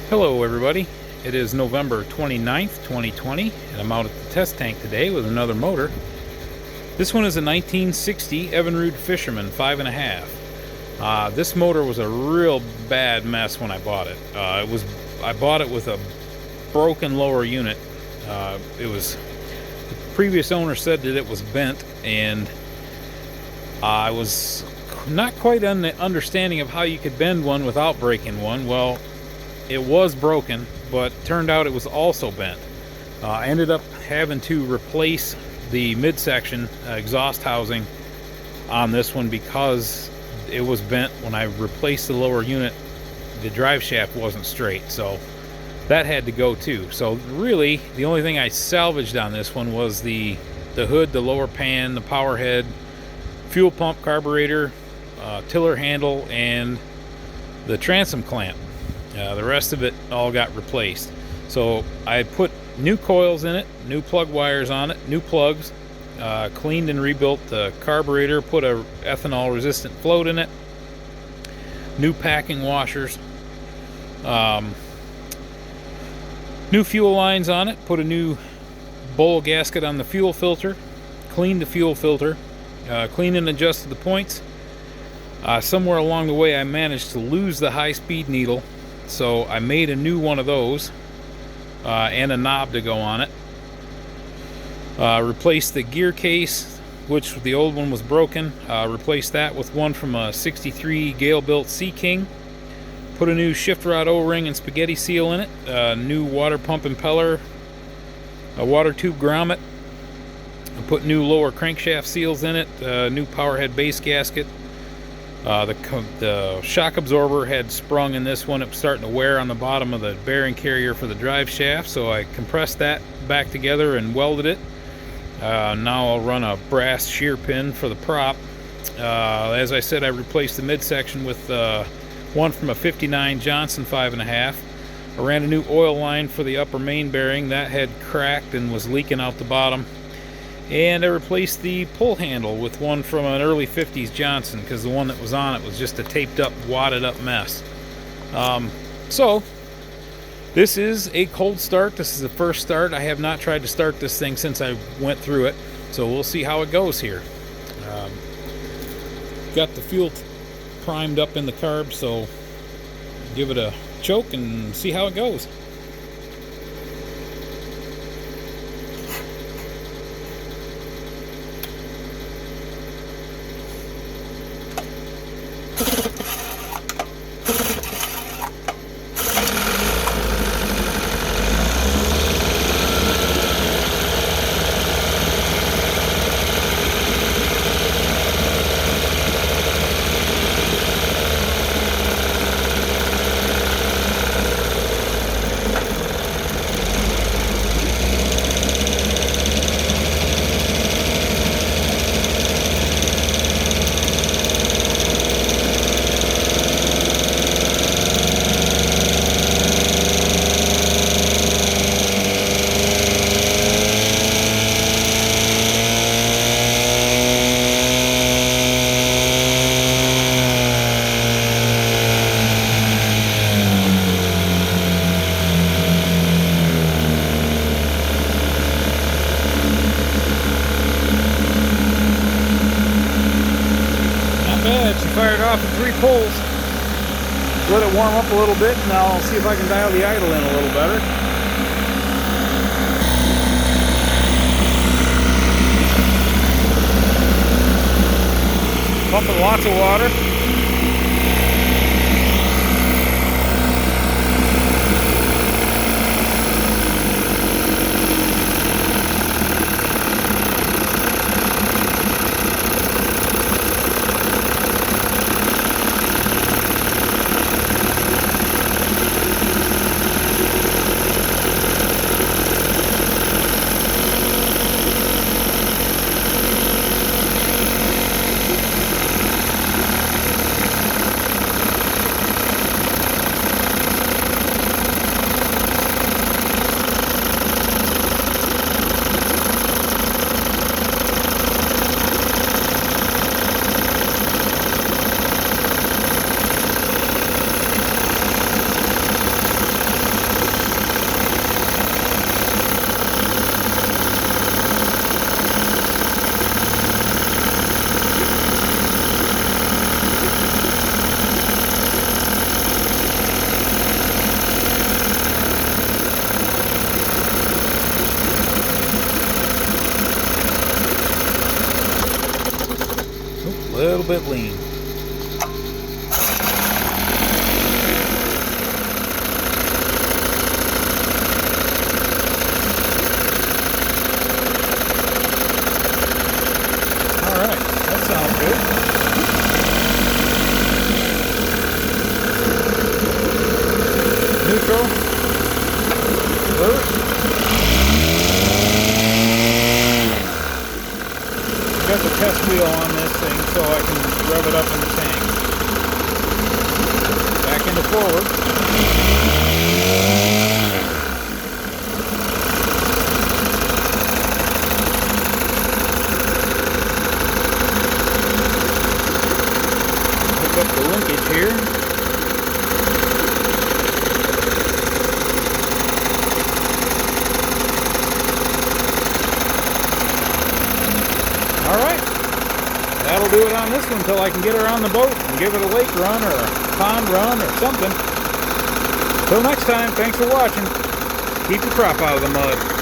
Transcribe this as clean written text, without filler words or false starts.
Hello everybody, it is November 29th, 2020, and I'm out at the test tank today with another motor. This one is a 1960 Evinrude Fisherman 5.5. This motor was a real bad mess when I bought it. I bought it with a broken lower unit. The previous owner said that it was bent, and I was not quite on the understanding of how you could bend one without breaking one. Well, it was broken, but turned out it was also bent. I ended up having to replace the midsection exhaust housing on this one because it was bent. When I replaced the lower unit, the drive shaft wasn't straight, so that had to go too. So really, the only thing I salvaged on this one was the hood, the lower pan, the power head, fuel pump, carburetor, tiller handle, and the transom clamp. The rest of it all got replaced. So I put new coils in it, new plug wires on it, new plugs, cleaned and rebuilt the carburetor, put a ethanol resistant float in it, new packing washers, new fuel lines on it, put a new bowl gasket on the fuel filter, cleaned the fuel filter, cleaned and adjusted the points. Somewhere along the way I managed to lose the high-speed needle, so I made a new one of those and a knob to go on it. Replaced the gear case, which the old one was broken. Replaced that with one from a 63 Gale-built Sea King. Put a new shift rod O-ring and spaghetti seal in it. A new water pump impeller, a water tube grommet. I put new lower crankshaft seals in it. New power head base gasket. The shock absorber had sprung in this one. It was starting to wear on the bottom of the bearing carrier for the drive shaft, so I compressed that back together and welded it. Now I'll run a brass shear pin for the prop. As I said, I replaced the midsection with one from a 59 Johnson 5.5. I ran a new oil line for the upper main bearing. That had cracked and was leaking out the bottom. And I replaced the pull handle with one from an early 50s Johnson, because the one that was on it was just a taped up, wadded up mess. So this is a cold start. This is the first start. I have not tried to start this thing since I went through it, so we'll see how it goes here. Got the fuel primed up in the carb, so give it a choke and see how it goes. She fired off in 3 pulls. Let it warm up a little bit, and I'll see if I can dial the idle in a little better. Pumping lots of water. bit lean. Alright, that sounds good. Neutral. Reverse. Got the test wheel on this thing so I can rev it up in the tank. Back into forward. Hook up the linkage here. Alright, that'll do it on this one until I can get her on the boat and give it a lake run or a pond run or something. Till next time, thanks for watching. Keep your crop out of the mud.